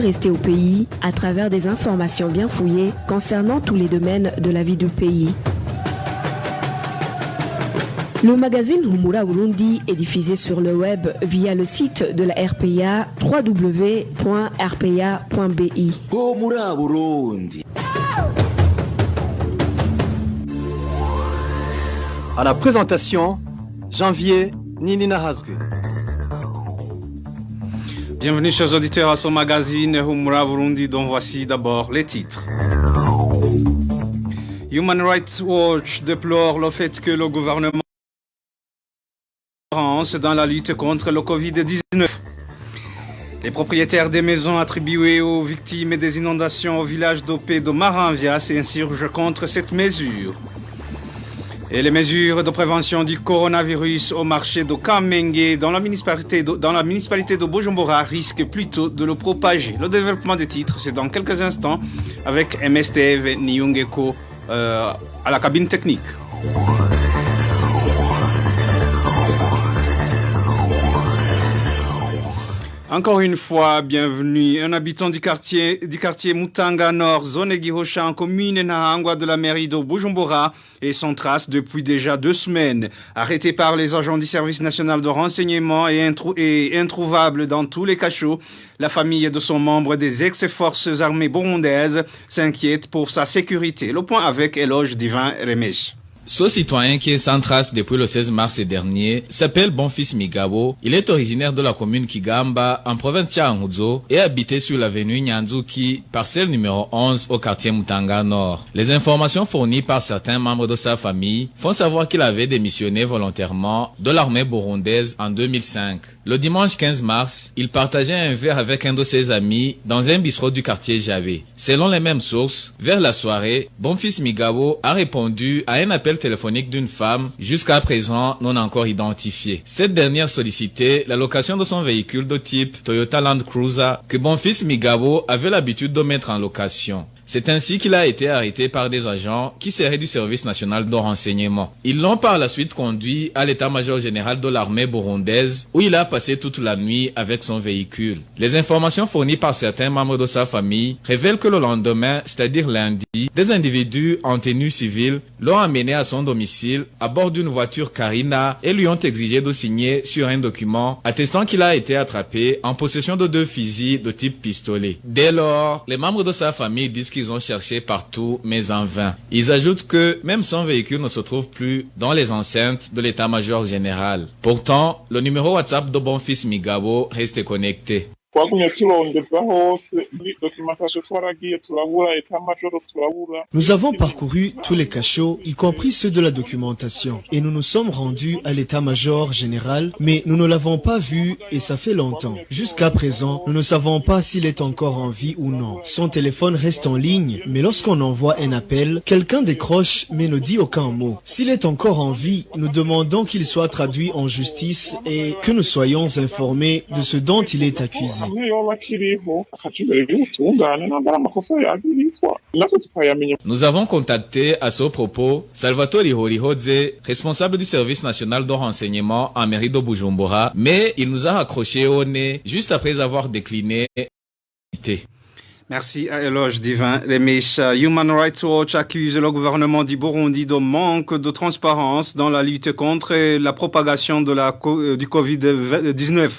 Rester au pays à travers des informations bien fouillées concernant tous les domaines de la vie du pays. Le magazine Humura Burundi est diffusé sur le web via le site de la RPA www.rpa.bi. Humura Burundi. À la présentation, Janvier Ninina Hazgue. Bienvenue chers auditeurs à ce magazine Humura Burundi dont voici d'abord les titres. Human Rights Watch déplore le fait que le gouvernement dans la lutte contre le Covid-19. Les propriétaires des maisons attribuées aux victimes des inondations au village d'Opé de Maranvia s'insurgent contre cette mesure. Et les mesures de prévention du coronavirus au marché de Kamenge dans la municipalité de Bujumbura risquent plutôt de le propager. Le développement des titres, c'est dans quelques instants avec MSTV Nyungeko à la cabine technique. Encore une fois, bienvenue. Un habitant du quartier Mutanga Nord, zone Gihosha, en commune Nahangwa de la mairie de Bujumbura, est sans trace depuis déjà 2 semaines. Arrêté par les agents du service national de renseignement et introuvable dans tous les cachots, la famille de son membre des ex-forces armées burundaises s'inquiète pour sa sécurité. Le point avec Éloge Divin Remesh. Ce citoyen qui est sans trace depuis le 16 mars dernier s'appelle Bonfils Migabo. Il est originaire de la commune Kigamba en province Tchanguzo et habité sur l'avenue Nyanzuki, parcelle numéro 11 au quartier Mutanga Nord. Les informations fournies par certains membres de sa famille font savoir qu'il avait démissionné volontairement de l'armée burundaise en 2005. Le dimanche 15 mars, il partageait un verre avec un de ses amis dans un bistrot du quartier Javé. Selon les mêmes sources, vers la soirée, Bonfils Migabo a répondu à un appel téléphonique d'une femme jusqu'à présent non encore identifiée. Cette dernière sollicitait la location de son véhicule de type Toyota Land Cruiser que Bonfils Migabo avait l'habitude de mettre en location. C'est ainsi qu'il a été arrêté par des agents qui seraient du service national de renseignement. Ils l'ont par la suite conduit à l'état-major général de l'armée burundaise où il a passé toute la nuit avec son véhicule. Les informations fournies par certains membres de sa famille révèlent que le lendemain, c'est-à-dire lundi, des individus en tenue civile l'ont amené à son domicile à bord d'une voiture Carina et lui ont exigé de signer sur un document attestant qu'il a été attrapé en possession de 2 fusils de type pistolet. Dès lors, les membres de sa famille disent qu'ils ont cherché partout, mais en vain. Ils ajoutent que même son véhicule ne se trouve plus dans les enceintes de l'état-major général. Pourtant, le numéro WhatsApp de Bonfils Migabo reste connecté. Nous avons parcouru tous les cachots, y compris ceux de la documentation, et nous nous sommes rendus à l'état-major général, mais nous ne l'avons pas vu et ça fait longtemps. Jusqu'à présent, nous ne savons pas s'il est encore en vie ou non. Son téléphone reste en ligne, mais lorsqu'on envoie un appel, quelqu'un décroche mais ne dit aucun mot. S'il est encore en vie, nous demandons qu'il soit traduit en justice et que nous soyons informés de ce dont il est accusé. Nous avons contacté à ce propos Salvatore Horihodze, responsable du service national de renseignement en mairie de Bujumbura, mais il nous a raccroché au nez juste après avoir décliné. Merci à Éloge Divin Remesh. Human Rights Watch accuse le gouvernement du Burundi de manque de transparence dans la lutte contre la propagation de du Covid-19.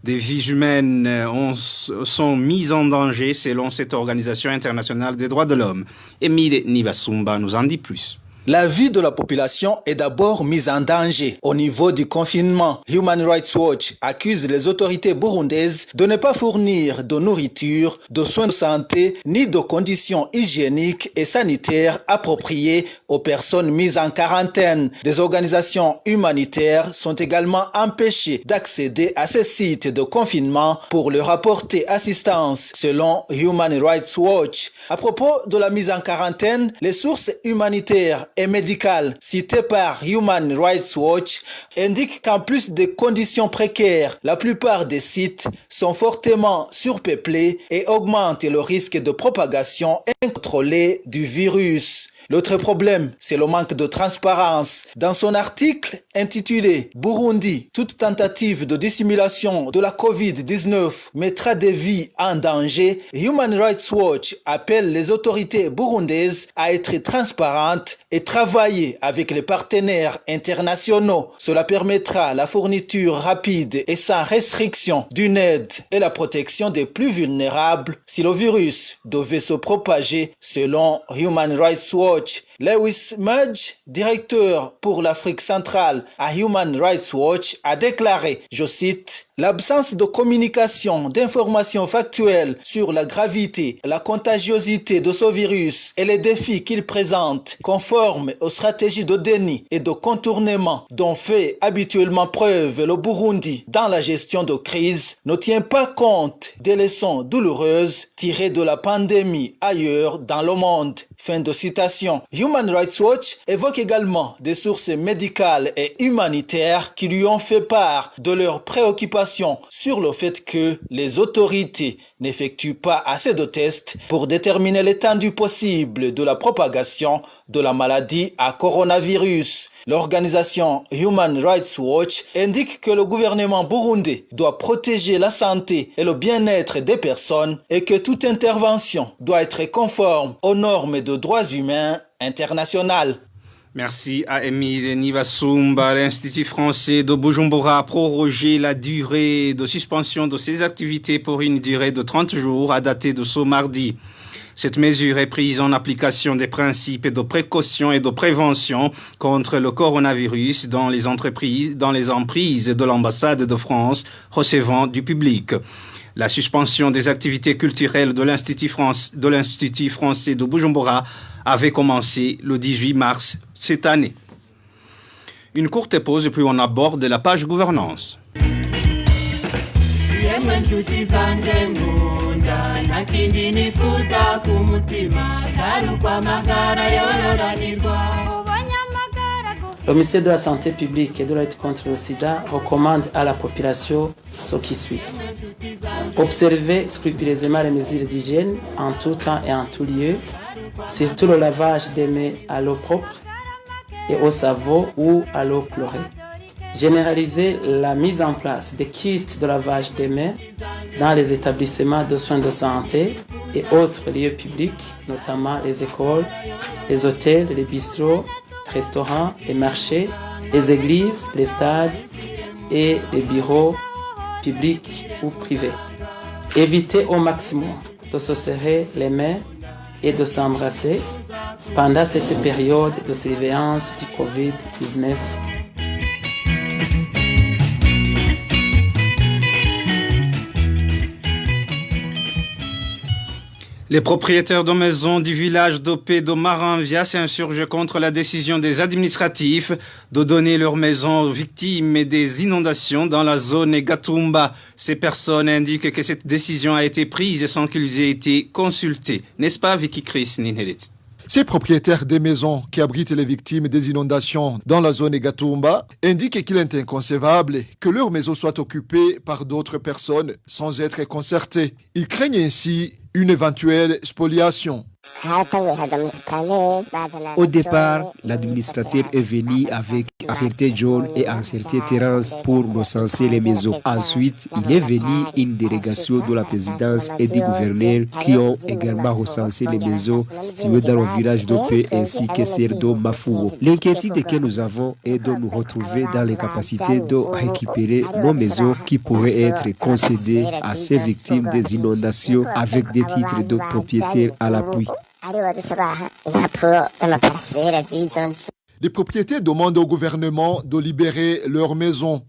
Des vies humaines sont mises en danger selon cette organisation internationale des droits de l'homme. Emile Nivasumba nous en dit plus. La vie de la population est d'abord mise en danger. Au niveau du confinement, Human Rights Watch accuse les autorités burundaises de ne pas fournir de nourriture, de soins de santé, ni de conditions hygiéniques et sanitaires appropriées aux personnes mises en quarantaine. Des organisations humanitaires sont également empêchées d'accéder à ces sites de confinement pour leur apporter assistance, selon Human Rights Watch. À propos de la mise en quarantaine, les sources humanitaires et médicales citées par Human Rights Watch indiquent qu'en plus des conditions précaires, la plupart des sites sont fortement surpeuplés et augmentent le risque de propagation incontrôlée du virus. L'autre problème, c'est le manque de transparence. Dans son article intitulé « Burundi, toute tentative de dissimulation de la Covid-19 mettra des vies en danger », Human Rights Watch appelle les autorités burundaises à être transparentes et travailler avec les partenaires internationaux. Cela permettra la fourniture rapide et sans restriction d'une aide et la protection des plus vulnérables si le virus devait se propager, selon Human Rights Watch. Lewis Mudge, directeur pour l'Afrique centrale à Human Rights Watch, a déclaré, je cite, « L'absence de communication, d'informations factuelles sur la gravité, la contagiosité de ce virus et les défis qu'il présente, conformes aux stratégies de déni et de contournement dont fait habituellement preuve le Burundi dans la gestion de crise, ne tient pas compte des leçons douloureuses tirées de la pandémie ailleurs dans le monde. » Fin de citation. Human Rights Watch évoque également des sources médicales et humanitaires qui lui ont fait part de leurs préoccupations sur le fait que les autorités n'effectuent pas assez de tests pour déterminer l'étendue possible de la propagation de la maladie à coronavirus. L'organisation Human Rights Watch indique que le gouvernement burundais doit protéger la santé et le bien-être des personnes et que toute intervention doit être conforme aux normes de droits humains internationales. Merci à Émile Nivasumba. L'Institut français de Bujumbura a prorogé la durée de suspension de ses activités pour une durée de 30 jours à dater de ce mardi. Cette mesure est prise en application des principes de précaution et de prévention contre le coronavirus dans les emprises de l'ambassade de France recevant du public. La suspension des activités culturelles de l'Institut français de Bujumbura avait commencé le 18 mars cette année. Une courte pause puis on aborde la page gouvernance. Le ministère de la Santé publique et de la lutte contre le sida recommande à la population ce qui suit. Observer scrupuleusement les mesures d'hygiène en tout temps et en tout lieu, surtout le lavage des mains à l'eau propre et au savon ou à l'eau chlorée. Généraliser la mise en place des kits de lavage des mains dans les établissements de soins de santé et autres lieux publics, notamment les écoles, les hôtels, les bistrots, restaurants, les marchés, les églises, les stades et les bureaux publics ou privés. Éviter au maximum de se serrer les mains et de s'embrasser pendant cette période de surveillance du Covid-19. Les propriétaires de maisons du village d'Opé de Maranvia s'insurgent contre la décision des administratifs de donner leurs maisons aux victimes des inondations dans la zone Gatumba. Ces personnes indiquent que cette décision a été prise sans qu'ils aient été consultés. N'est-ce pas, Vicky Chris Ninhelit? Ces propriétaires des maisons qui abritent les victimes des inondations dans la zone Gatumba indiquent qu'il est inconcevable que leurs maisons soient occupées par d'autres personnes sans être concertées. Ils craignent ainsi une éventuelle spoliation. Au départ, l'administrateur est venu avec un certain John et un certain Terence pour recenser les maisons. Ensuite, il est venu une délégation de la présidence et du gouverneur qui ont également recensé les maisons situées dans le village d'Opé ainsi que celles de Mafouo. L'inquiétude que nous avons est de nous retrouver dans les capacités de récupérer nos maisons qui pourraient être concédées à ces victimes des inondations avec des titres de propriétaires à l'appui. Les propriétaires demandent au gouvernement de libérer leurs maisons.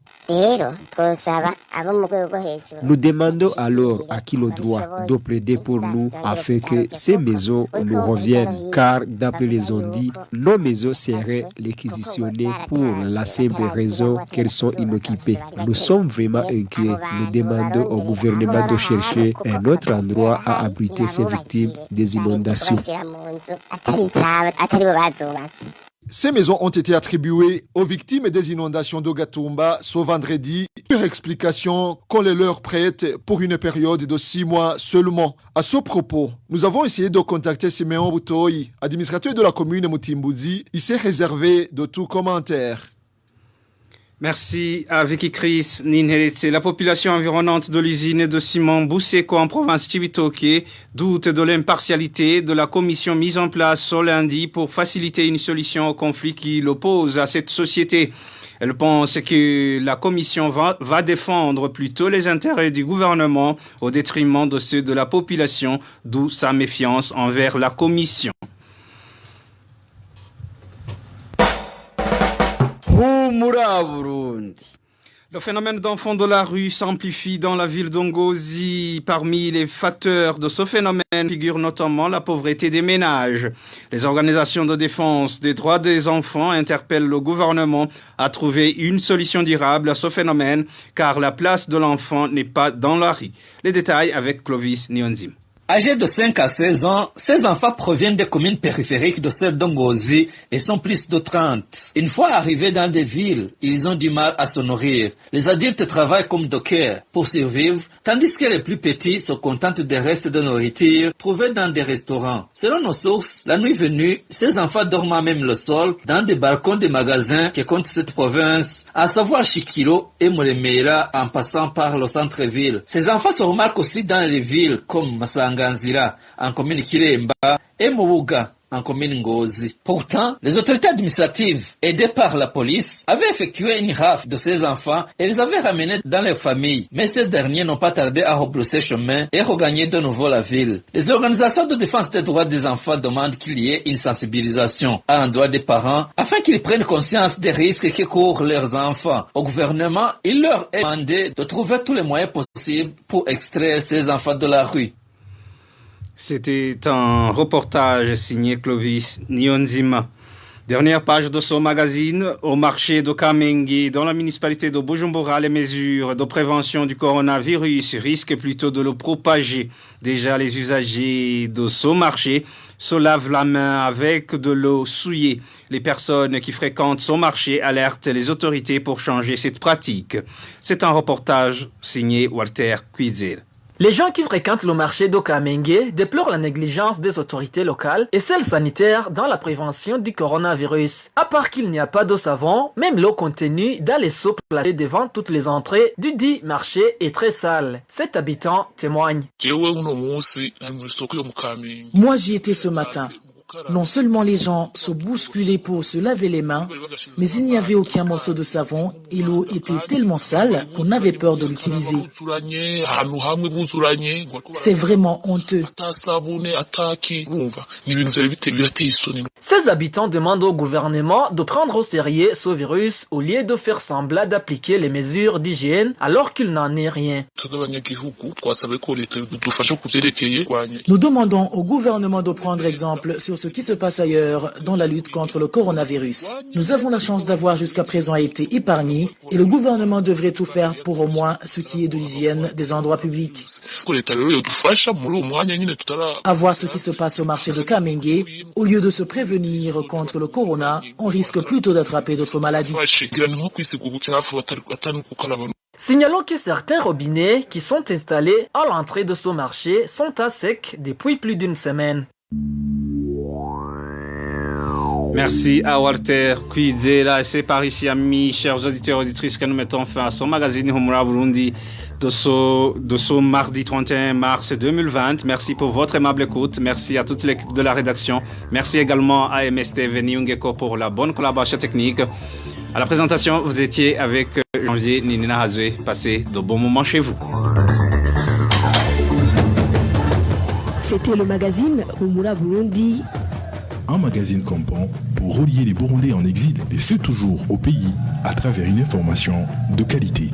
Nous demandons alors à qui le droit de plaider pour nous afin que ces maisons nous reviennent, car d'après les ondits, nos maisons seraient réquisitionnées pour la simple raison qu'elles sont inoccupées. Nous sommes vraiment inquiets. Nous demandons au gouvernement de chercher un autre endroit à abriter ces victimes des inondations. Ces maisons ont été attribuées aux victimes des inondations de Gatumba ce vendredi. Leur explication qu'on les leur prête pour une période de 6 mois seulement. À ce propos, nous avons essayé de contacter Siméon Boutoyi, administrateur de la commune Mutimbuzi. Il s'est réservé de tout commentaire. Merci à Vicky Chris Ninheretse. La population environnante de l'usine de ciment Bousseko en province Chibitoke doute de l'impartialité de la commission mise en place ce lundi pour faciliter une solution au conflit qui l'oppose à cette société. Elle pense que la commission va défendre plutôt les intérêts du gouvernement au détriment de ceux de la population, d'où sa méfiance envers la commission. Le phénomène d'enfants de la rue s'amplifie dans la ville d'Ongozi. Parmi les facteurs de ce phénomène figure notamment la pauvreté des ménages. Les organisations de défense des droits des enfants interpellent le gouvernement à trouver une solution durable à ce phénomène car la place de l'enfant n'est pas dans la rue. Les détails avec Clovis Nyonzim. Âgés de 5 à 16 ans, ces enfants proviennent des communes périphériques de celle d'Ongozi et sont plus de 30. Une fois arrivés dans des villes, ils ont du mal à se nourrir. Les adultes travaillent comme dockers pour survivre, tandis que les plus petits se contentent des restes de nourriture trouvés dans des restaurants. Selon nos sources, la nuit venue, ces enfants dorment à même le sol dans des balcons des magasins qui comptent cette province, à savoir Chikilo et Molemera en passant par le centre-ville. Ces enfants se remarquent aussi dans les villes comme Masanga en commune Kiremba et Mobuga en commune Ngozi. Pourtant, les autorités administratives, aidées par la police, avaient effectué une rafle de ces enfants et les avaient ramenés dans leurs familles. Mais ces derniers n'ont pas tardé à rebrousser chemin et regagner de nouveau la ville. Les organisations de défense des droits des enfants demandent qu'il y ait une sensibilisation à l'endroit des parents afin qu'ils prennent conscience des risques que courent leurs enfants. Au gouvernement, il leur est demandé de trouver tous les moyens possibles pour extraire ces enfants de la rue. C'était un reportage signé Clovis Nyonzima. Dernière page de ce magazine, au marché de Kamenge, dans la municipalité de Bujumbura, les mesures de prévention du coronavirus risquent plutôt de le propager. Déjà, les usagers de ce marché se lavent la main avec de l'eau souillée. Les personnes qui fréquentent ce marché alertent les autorités pour changer cette pratique. C'est un reportage signé Walter Cuizel. Les gens qui fréquentent le marché d'Okamenge déplorent la négligence des autorités locales et celles sanitaires dans la prévention du coronavirus. À part qu'il n'y a pas d'eau savon, même l'eau contenue dans les seaux placés devant toutes les entrées du dit marché est très sale. Cet habitant témoigne. Moi j'y étais ce matin. Non seulement les gens se bousculaient pour se laver les mains, mais il n'y avait aucun morceau de savon et l'eau était tellement sale qu'on avait peur de l'utiliser. C'est vraiment honteux. Ces habitants demandent au gouvernement de prendre au sérieux ce virus au lieu de faire semblant d'appliquer les mesures d'hygiène alors qu'il n'en est rien. Nous demandons au gouvernement de prendre exemple sur ce qui se passe ailleurs dans la lutte contre le coronavirus. Nous avons la chance d'avoir jusqu'à présent été épargnés et le gouvernement devrait tout faire pour au moins ce qui est de l'hygiène des endroits publics. À voir ce qui se passe au marché de Kamenge, au lieu de se prévenir contre le corona, on risque plutôt d'attraper d'autres maladies. Signalons que certains robinets qui sont installés à l'entrée de ce marché sont à sec depuis plus d'une semaine. Merci à Walter Cuidzela. C'est par ici, amis, chers auditeurs et auditrices, que nous mettons fin à ce magazine Humura Burundi de ce mardi 31 mars 2020. Merci pour votre aimable écoute. Merci à toute l'équipe de la rédaction. Merci également à MSTV Nyungeko pour la bonne collaboration technique. À la présentation, vous étiez avec Janvier Ninina Hazwe. Passez de bons moments chez vous. C'était le magazine Humura Burundi. Un magazine comprend pour relier les Burundais en exil et ceux toujours au pays à travers une information de qualité.